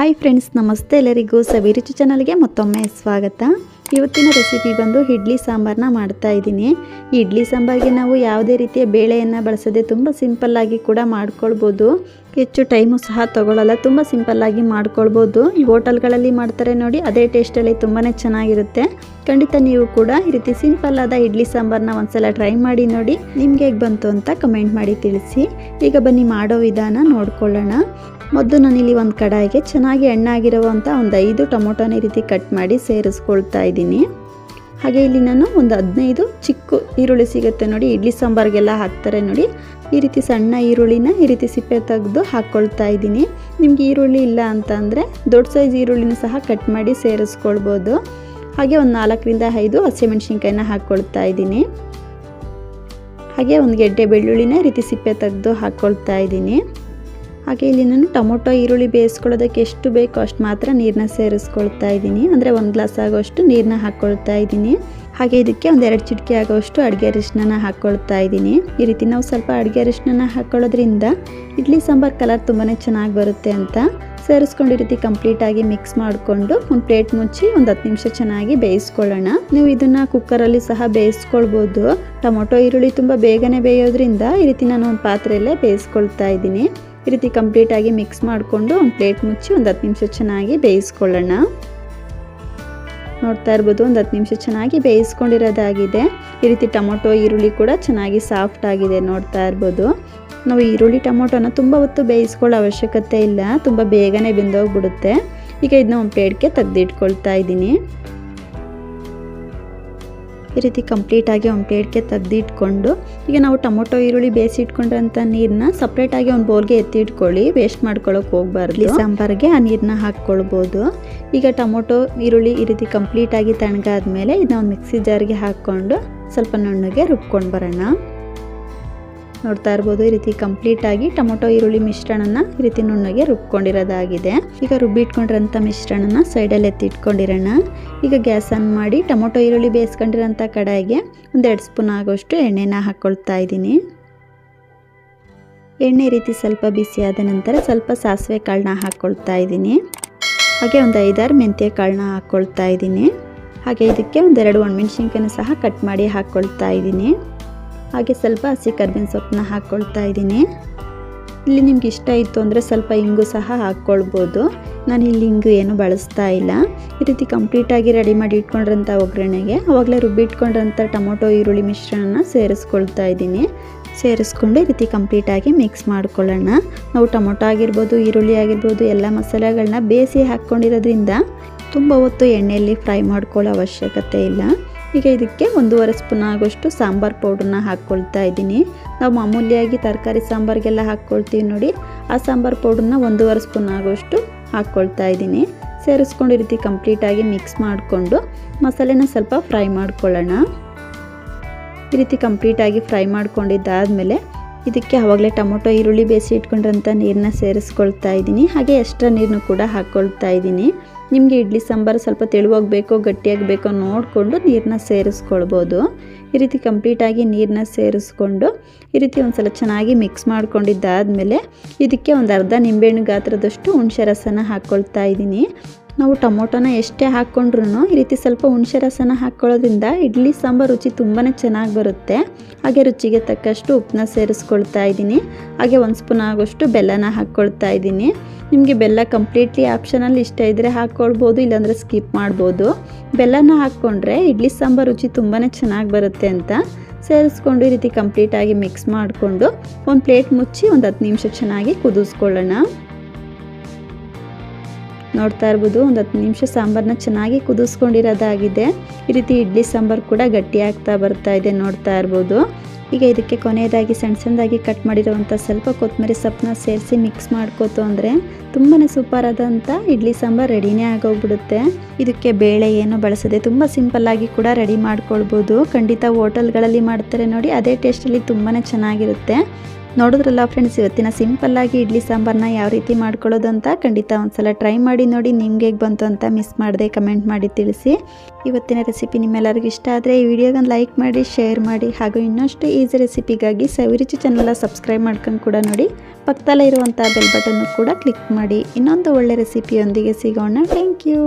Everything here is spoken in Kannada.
ಹಾಯ್ ಫ್ರೆಂಡ್ಸ್, ನಮಸ್ತೆ ಎಲ್ಲರಿಗೂ. ಸವಿರುಚಿ ಚಾನಲ್ಗೆ ಮತ್ತೊಮ್ಮೆ ಸ್ವಾಗತ. ಇವತ್ತಿನ ರೆಸಿಪಿ ಬಂದು ಇಡ್ಲಿ ಸಾಂಬಾರನ್ನ ಮಾಡ್ತಾ ಇದ್ದೀನಿ. ಈ ಇಡ್ಲಿ ಸಾಂಬಾರಿಗೆ ನಾವು ಯಾವುದೇ ರೀತಿಯ ಬೇಳೆಯನ್ನು ಬಳಸದೆ ತುಂಬ ಸಿಂಪಲ್ಲಾಗಿ ಕೂಡ ಮಾಡ್ಕೊಳ್ಬೋದು. ಹೆಚ್ಚು ಟೈಮು ಸಹ ತಗೊಳ್ಳಲ್ಲ, ತುಂಬ ಸಿಂಪಲ್ಲಾಗಿ ಮಾಡ್ಕೊಳ್ಬೋದು. ಈ ಹೋಟೆಲ್ಗಳಲ್ಲಿ ಮಾಡ್ತಾರೆ ನೋಡಿ, ಅದೇ ಟೇಸ್ಟಲ್ಲಿ ತುಂಬಾ ಚೆನ್ನಾಗಿರುತ್ತೆ. ಖಂಡಿತ ನೀವು ಕೂಡ ಈ ರೀತಿ ಸಿಂಪಲ್ಲಾದ ಇಡ್ಲಿ ಸಾಂಬಾರನ್ನ ಒಂದ್ಸಲ ಟ್ರೈ ಮಾಡಿ ನೋಡಿ. ನಿಮ್ಗೆ ಹೇಗೆ ಬಂತು ಅಂತ ಕಮೆಂಟ್ ಮಾಡಿ ತಿಳಿಸಿ. ಈಗ ಬನ್ನಿ ಮಾಡೋ ವಿಧಾನ ನೋಡ್ಕೊಳ್ಳೋಣ. ಮೊದಲು ನಾನಿಲ್ಲಿ ಒಂದು ಕಡಾಯಿಗೆ ಚೆನ್ನಾಗಿ ಎಣ್ಣಾಗಿರುವಂಥ ಒಂದು 5 ಟೊಮೊಟೊನ ಈ ರೀತಿ ಕಟ್ ಮಾಡಿ ಸೇರಿಸ್ಕೊಳ್ತಾ ಇದ್ದೀನಿ. ಹಾಗೆ ಇಲ್ಲಿ ನಾನು ಒಂದು 15 ಚಿಕ್ಕ ಈರುಳ್ಳಿ ಸಿಗುತ್ತೆ ನೋಡಿ, ಇಡ್ಲಿ ಸಾಂಬಾರಿಗೆಲ್ಲ ಹಾಕ್ತಾರೆ ನೋಡಿ, ಈ ರೀತಿ ಸಣ್ಣ ಈರುಳ್ಳಿನ ಈ ರೀತಿ ಸಿಪ್ಪೆ ತೆಗೆದು ಹಾಕ್ಕೊಳ್ತಾ ಇದ್ದೀನಿ. ನಿಮ್ಗೆ ಈರುಳ್ಳಿ ಇಲ್ಲ ಅಂತ ಅಂದರೆ ದೊಡ್ಡ ಸೈಜ್ ಈರುಳ್ಳಿನ ಸಹ ಕಟ್ ಮಾಡಿ ಸೇರಿಸ್ಕೊಳ್ಬೋದು. ಹಾಗೆ ಒಂದು 4 ರಿಂದ 5 ಹಸಿಮೆಣಸಿನ್ಕಾಯಿನ ಹಾಕ್ಕೊಳ್ತಾ ಇದ್ದೀನಿ. ಹಾಗೆ ಒಂದು ಗೆಡ್ಡೆ ಬೆಳ್ಳುಳ್ಳಿನ ಈ ರೀತಿ ಸಿಪ್ಪೆ ತೆಗೆದು ಹಾಕ್ಕೊಳ್ತಾ ಇದ್ದೀನಿ. ಹಾಗೆ ಇಲ್ಲಿ ನಾನು ಟೊಮೊಟೊ ಈರುಳ್ಳಿ ಬೇಯಿಸ್ಕೊಳ್ಳೋದಕ್ಕೆ ಎಷ್ಟು ಬೇಕೋ ಅಷ್ಟು ಮಾತ್ರ ನೀರನ್ನ ಸೇರಿಸ್ಕೊಳ್ತಾ ಇದ್ದೀನಿ. ಅಂದರೆ 1 ಗ್ಲಾಸ್ ಆಗೋಷ್ಟು ನೀರನ್ನ ಹಾಕ್ಕೊಳ್ತಾ ಇದ್ದೀನಿ. ಹಾಗೆ ಇದಕ್ಕೆ ಒಂದು 2 ಚಿಟಿಕೆ ಆಗೋಷ್ಟು ಅಡುಗೆ ಅರಿಶಿನ ಹಾಕ್ಕೊಳ್ತಾ ಇದ್ದೀನಿ. ಈ ರೀತಿ ನಾವು ಸ್ವಲ್ಪ ಅಡುಗೆ ಅರಿಶಿನ ಹಾಕ್ಕೊಳ್ಳೋದ್ರಿಂದ ಇಡ್ಲಿ ಸಾಂಬಾರು ಕಲರ್ ತುಂಬಾ ಚೆನ್ನಾಗಿ ಬರುತ್ತೆ ಅಂತ ಸೇರಿಸ್ಕೊಂಡು ಈ ರೀತಿ ಕಂಪ್ಲೀಟಾಗಿ ಮಿಕ್ಸ್ ಮಾಡಿಕೊಂಡು ಒಂದು ಪ್ಲೇಟ್ ಮುಚ್ಚಿ ಒಂದು 10 ನಿಮಿಷ ಚೆನ್ನಾಗಿ ಬೇಯಿಸ್ಕೊಳ್ಳೋಣ. ನೀವು ಇದನ್ನು ಕುಕ್ಕರಲ್ಲಿ ಸಹ ಬೇಯಿಸ್ಕೊಳ್ಬೋದು. ಟೊಮೊಟೊ ಈರುಳ್ಳಿ ತುಂಬ ಬೇಗನೆ ಬೇಯೋದ್ರಿಂದ ಈ ರೀತಿ ನಾನು ಒಂದು ಪಾತ್ರೆಯಲ್ಲೇ ಬೇಯಿಸ್ಕೊಳ್ತಾ ಇದ್ದೀನಿ. ಈ ರೀತಿ ಕಂಪ್ಲೀಟಾಗಿ ಮಿಕ್ಸ್ ಮಾಡಿಕೊಂಡು ಒಂದು ಪ್ಲೇಟ್ ಮುಚ್ಚಿ ಒಂದು 10 ನಿಮಿಷ ಚೆನ್ನಾಗಿ ಬೇಯಿಸ್ಕೊಳ್ಳೋಣ. ನೋಡ್ತಾ ಇರ್ಬೋದು, ಒಂದು 10 ನಿಮಿಷ ಚೆನ್ನಾಗಿ ಬೇಯಿಸ್ಕೊಂಡಿರೋದಾಗಿದೆ. ಈ ರೀತಿ ಟೊಮೊಟೊ ಈರುಳ್ಳಿ ಕೂಡ ಚೆನ್ನಾಗಿ ಸಾಫ್ಟ್ ಆಗಿದೆ, ನೋಡ್ತಾ ಇರ್ಬೋದು. ನಾವು ಈರುಳ್ಳಿ ಟೊಮೊಟೊನ ತುಂಬ ಹೊತ್ತು ಬೇಯಿಸ್ಕೊಳ್ಳೋ ಅವಶ್ಯಕತೆ ಇಲ್ಲ, ತುಂಬ ಬೇಗನೆ ಬೆಂದೋಗ್ಬಿಡುತ್ತೆ. ಈಗ ಇದನ್ನ ಒಂದು ಪ್ಲೇಟ್ಗೆ ತೆಗೆದಿಟ್ಕೊಳ್ತಾ ಇದ್ದೀನಿ. ಈ ರೀತಿ ಕಂಪ್ಲೀಟಾಗಿ ಒಂದು ಪ್ಲೇಟ್ಗೆ ತೆಗೆದಿಟ್ಕೊಂಡು ಈಗ ನಾವು ಟೊಮೊಟೊ ಈರುಳ್ಳಿ ಬೇಯಿಸಿಟ್ಕೊಂಡ್ರಂಥ ನೀರನ್ನ ಸಪ್ರೇಟಾಗಿ ಒಂದು ಬೌಲ್ಗೆ ಎತ್ತಿಟ್ಕೊಳ್ಳಿ. ವೇಸ್ಟ್ ಮಾಡ್ಕೊಳ್ಳೋಕೆ ಹೋಗಬಾರ್ದು. ಸಾಂಬಾರಿಗೆ ಆ ನೀರನ್ನ ಹಾಕ್ಕೊಳ್ಬೋದು. ಈಗ ಟೊಮೊಟೊ ಈರುಳ್ಳಿ ಈ ರೀತಿ ಕಂಪ್ಲೀಟಾಗಿ ತಣ್ಣಗಾದ್ಮೇಲೆ ಇದನ್ನ ಒಂದು ಮಿಕ್ಸಿ ಜಾರ್ಗೆ ಹಾಕ್ಕೊಂಡು ಸ್ವಲ್ಪ ನುಣ್ಣಗೆ ರುಬ್ಕೊಂಡು ಬರೋಣ. ನೋಡ್ತಾ ಇರ್ಬೋದು, ಈ ರೀತಿ ಕಂಪ್ಲೀಟಾಗಿ ಟೊಮೊಟೊ ಈರುಳ್ಳಿ ಮಿಶ್ರಣನ ಈ ರೀತಿ ನುಣ್ಣಗೆ ರುಬ್ಕೊಂಡಿರೋದಾಗಿದೆ. ಈಗ ರುಬ್ಬಿಟ್ಕೊಂಡಿರೋಂಥ ಮಿಶ್ರಣನ ಸೈಡಲ್ಲಿ ಎತ್ತಿಟ್ಕೊಂಡಿರೋಣ. ಈಗ ಗ್ಯಾಸ್ ಆನ್ ಮಾಡಿ ಟೊಮೊಟೊ ಈರುಳ್ಳಿ ಬೇಯಿಸ್ಕೊಂಡಿರೋಂಥ ಕಡಾಯಿಗೆ ಒಂದು 2 ಸ್ಪೂನ್ ಆಗೋಷ್ಟು ಎಣ್ಣೆನ ಹಾಕ್ಕೊಳ್ತಾ ಇದ್ದೀನಿ. ಎಣ್ಣೆ ಈ ರೀತಿ ಸ್ವಲ್ಪ ಬಿಸಿ ಆದ ನಂತರ ಸ್ವಲ್ಪ ಸಾಸಿವೆ ಕಾಳನ್ನ ಹಾಕ್ಕೊಳ್ತಾ ಇದ್ದೀನಿ. ಹಾಗೆ ಒಂದು 5-6 ಮೆಂತ್ಯ ಕಾಳನ್ನ ಹಾಕ್ಕೊಳ್ತಾ ಇದ್ದೀನಿ. ಹಾಗೆ ಇದಕ್ಕೆ ಒಂದು 2 ಒಣಮೆಣಸಿನ್ಕಾಯಿನ ಸಹ ಕಟ್ ಮಾಡಿ ಹಾಕ್ಕೊಳ್ತಾ ಇದ್ದೀನಿ. ಹಾಗೆ ಸ್ವಲ್ಪ ಹಸಿ ಕರ್ಬೇವಿನ ಸೊಪ್ಪನ್ನ ಹಾಕ್ಕೊಳ್ತಾ ಇದ್ದೀನಿ. ಇಲ್ಲಿ ನಿಮ್ಗೆ ಇಷ್ಟ ಇತ್ತು ಅಂದರೆ ಸ್ವಲ್ಪ ಇಂಗು ಸಹ ಹಾಕ್ಕೊಳ್ಬೋದು. ನಾನು ಇಲ್ಲಿ ಇಂಗು ಏನು ಬಳಸ್ತಾ ಇಲ್ಲ. ಈ ರೀತಿ ಕಂಪ್ಲೀಟಾಗಿ ರೆಡಿ ಮಾಡಿ ಇಟ್ಕೊಂಡಿರೋಂಥ ಒಗ್ಗರಣೆಗೆ ಆವಾಗಲೇ ರುಬ್ಬಿಟ್ಕೊಂಡಿರೋಂಥ ಟೊಮೊಟೊ ಈರುಳ್ಳಿ ಮಿಶ್ರಣನ ಸೇರಿಸ್ಕೊಳ್ತಾ ಇದ್ದೀನಿ. ಸೇರಿಸ್ಕೊಂಡು ಈ ರೀತಿ ಕಂಪ್ಲೀಟಾಗಿ ಮಿಕ್ಸ್ ಮಾಡ್ಕೊಳ್ಳೋಣ. ನಾವು ಟೊಮೊಟೊ ಆಗಿರ್ಬೋದು, ಈರುಳ್ಳಿ ಆಗಿರ್ಬೋದು, ಎಲ್ಲ ಮಸಾಲೆಗಳನ್ನ ಬೇಯಿಸಿ ಹಾಕ್ಕೊಂಡಿರೋದ್ರಿಂದ ತುಂಬ ಹೊತ್ತು ಎಣ್ಣೆಯಲ್ಲಿ ಫ್ರೈ ಮಾಡ್ಕೊಳ್ಳೋ ಅವಶ್ಯಕತೆ ಇಲ್ಲ. ಈಗ ಇದಕ್ಕೆ 1.5 ಸ್ಪೂನ್ ಆಗೋಷ್ಟು ಸಾಂಬಾರು ಪೌಡ್ರನ್ನ ಹಾಕ್ಕೊಳ್ತಾ ಇದ್ದೀನಿ. ನಾವು ಮಾಮೂಲಿಯಾಗಿ ತರಕಾರಿ ಸಾಂಬಾರಿಗೆಲ್ಲ ಹಾಕ್ಕೊಳ್ತೀವಿ ನೋಡಿ, ಆ ಸಾಂಬಾರು ಪೌಡ್ರನ್ನ 1.5 ಸ್ಪೂನ್ ಆಗೋಷ್ಟು ಹಾಕ್ಕೊಳ್ತಾ ಇದ್ದೀನಿ. ಸೇರಿಸ್ಕೊಂಡು ಈ ರೀತಿ ಕಂಪ್ಲೀಟಾಗಿ ಮಿಕ್ಸ್ ಮಾಡಿಕೊಂಡು ಮಸಾಲೆನ ಸ್ವಲ್ಪ ಫ್ರೈ ಮಾಡ್ಕೊಳ್ಳೋಣ. ಈ ರೀತಿ ಕಂಪ್ಲೀಟಾಗಿ ಫ್ರೈ ಮಾಡ್ಕೊಂಡಿದ್ದಾದಮೇಲೆ ಇದಕ್ಕೆ ಆವಾಗಲೇ ಟೊಮೊಟೊ ಈರುಳ್ಳಿ ಬೇಯಿಸಿ ಇಟ್ಕೊಂಡಿರೋಂಥ ನೀರನ್ನ ಸೇರಿಸ್ಕೊಳ್ತಾ ಇದ್ದೀನಿ. ಹಾಗೆ ಎಕ್ಸ್ಟ್ರಾ ನೀರನ್ನು ಕೂಡ ಹಾಕ್ಕೊಳ್ತಾ ಇದ್ದೀನಿ. ನಿಮಗೆ ಇಡ್ಲಿ ಸಾಂಬಾರು ಸ್ವಲ್ಪ ತೆಳುವಾಗಬೇಕೋ ಗಟ್ಟಿಯಾಗಬೇಕೋ ನೋಡಿಕೊಂಡು ನೀರನ್ನ ಸೇರಿಸ್ಕೊಳ್ಬೋದು. ಈ ರೀತಿ ಕಂಪ್ಲೀಟಾಗಿ ನೀರನ್ನ ಸೇರಿಸ್ಕೊಂಡು ಈ ರೀತಿ ಒಂದು ಸಲ ಚೆನ್ನಾಗಿ ಮಿಕ್ಸ್ ಮಾಡ್ಕೊಂಡಿದ್ದಾದಮೇಲೆ ಇದಕ್ಕೆ ಒಂದು ಅರ್ಧ ನಿಂಬೆಹಣ್ಣು ಗಾತ್ರದಷ್ಟು ಹುಣಸೆ ರಸನ ಹಾಕ್ಕೊಳ್ತಾ ಇದ್ದೀನಿ. ನಾವು ಟೊಮೊಟೊನ ಎಷ್ಟೇ ಹಾಕ್ಕೊಂಡ್ರೂ ಈ ರೀತಿ ಸ್ವಲ್ಪ ಹುಣಸೆ ರಸನ ಹಾಕ್ಕೊಳ್ಳೋದ್ರಿಂದ ಇಡ್ಲಿ ಸಾಂಬಾರು ರುಚಿ ತುಂಬಾ ಚೆನ್ನಾಗಿ ಬರುತ್ತೆ. ಹಾಗೆ ರುಚಿಗೆ ತಕ್ಕಷ್ಟು ಉಪ್ಪನ್ನ ಸೇರಿಸ್ಕೊಳ್ತಾ ಇದ್ದೀನಿ. ಹಾಗೆ 1 ಸ್ಪೂನ್ ಆಗೋಷ್ಟು ಬೆಲ್ಲನ ಹಾಕ್ಕೊಳ್ತಾ ಇದ್ದೀನಿ. ನಿಮಗೆ ಬೆಲ್ಲ ಕಂಪ್ಲೀಟ್ಲಿ ಆಪ್ಷನಲ್ಲಿ ಇಷ್ಟ ಇದ್ದರೆ ಹಾಕ್ಕೊಳ್ಬೋದು, ಇಲ್ಲಾಂದರೆ ಸ್ಕಿಪ್ ಮಾಡ್ಬೋದು. ಬೆಲ್ಲನ ಹಾಕ್ಕೊಂಡ್ರೆ ಇಡ್ಲಿ ಸಾಂಬಾರು ರುಚಿ ತುಂಬಾ ಚೆನ್ನಾಗಿ ಬರುತ್ತೆ ಅಂತ ಸೇರಿಸ್ಕೊಂಡು ಈ ರೀತಿ ಕಂಪ್ಲೀಟಾಗಿ ಮಿಕ್ಸ್ ಮಾಡಿಕೊಂಡು ಒಂದು ಪ್ಲೇಟ್ ಮುಚ್ಚಿ ಒಂದು 10 ನಿಮಿಷ ಚೆನ್ನಾಗಿ ಕುದಿಸ್ಕೊಳ್ಳೋಣ. ನೋಡ್ತಾ ಇರ್ಬೋದು, ಒಂದು 10 ನಿಮಿಷ ಸಾಂಬಾರನ್ನ ಚೆನ್ನಾಗಿ ಕುದಿಸ್ಕೊಂಡಿರೋದಾಗಿದೆ. ಈ ರೀತಿ ಇಡ್ಲಿ ಸಾಂಬಾರು ಕೂಡ ಗಟ್ಟಿ ಆಗ್ತಾ ಬರ್ತಾ ಇದೆ, ನೋಡ್ತಾ ಇರ್ಬೋದು. ಈಗ ಇದಕ್ಕೆ ಕೊನೆಯದಾಗಿ ಸಣ್ಣದಾಗಿ ಕಟ್ ಮಾಡಿರೋವಂಥ ಸ್ವಲ್ಪ ಕೊತ್ತಂಬರಿ ಸೊಪ್ಪನ್ನ ಸೇರಿಸಿ ಮಿಕ್ಸ್ ಮಾಡ್ಕೋತು ಅಂದರೆ ತುಂಬಾ ಸೂಪರ್ ಆದಂಥ ಇಡ್ಲಿ ಸಾಂಬಾರು ರೆಡಿನೇ ಆಗೋಗ್ಬಿಡುತ್ತೆ. ಇದಕ್ಕೆ ಬೇಳೆ ಏನು ಬಳಸದೆ ತುಂಬ ಸಿಂಪಲ್ಲಾಗಿ ಕೂಡ ರೆಡಿ ಮಾಡ್ಕೊಳ್ಬೋದು. ಖಂಡಿತ ಹೋಟೆಲ್ಗಳಲ್ಲಿ ಮಾಡ್ತಾರೆ ನೋಡಿ, ಅದೇ ಟೇಸ್ಟಲ್ಲಿ ತುಂಬಾ ಚೆನ್ನಾಗಿರುತ್ತೆ. ನೋಡಿದ್ರಲ್ಲ ಫ್ರೆಂಡ್ಸ್, ಇವತ್ತಿನ ಸಿಂಪಲ್ಲಾಗಿ ಇಡ್ಲಿ ಸಾಂಬಾರನ್ನ ಯಾವ ರೀತಿ ಮಾಡ್ಕೊಳ್ಳೋದು ಅಂತ ಖಂಡಿತ ಒಂದ್ಸಲ ಟ್ರೈ ಮಾಡಿ ನೋಡಿ. ನಿಮ್ಗೆ ಹೇಗೆ ಬಂತು ಅಂತ ಮಿಸ್ ಮಾಡದೆ ಕಮೆಂಟ್ ಮಾಡಿ ತಿಳಿಸಿ. ಇವತ್ತಿನ ರೆಸಿಪಿ ನಿಮ್ಮೆಲ್ಲರಿಗೂ ಇಷ್ಟ ಆದರೆ ಈ ವಿಡಿಯೋಗೊಂದು ಲೈಕ್ ಮಾಡಿ, ಶೇರ್ ಮಾಡಿ. ಹಾಗೂ ಇನ್ನಷ್ಟು ಈಸಿ ರೆಸಿಪಿಗಾಗಿ ಸವಿರುಚಿ ಚಾನಲ್ನ ಸಬ್ಸ್ಕ್ರೈಬ್ ಮಾಡ್ಕೊಂಡು ಕೂಡ ನೋಡಿ. ಪಕ್ಕದಲ್ಲೇ ಇರುವಂಥ ಬೆಲ್ ಬಟನ್ನು ಕೂಡ ಕ್ಲಿಕ್ ಮಾಡಿ. ಇನ್ನೊಂದು ಒಳ್ಳೆ ರೆಸಿಪಿಯೊಂದಿಗೆ ಸಿಗೋಣ. Thank you.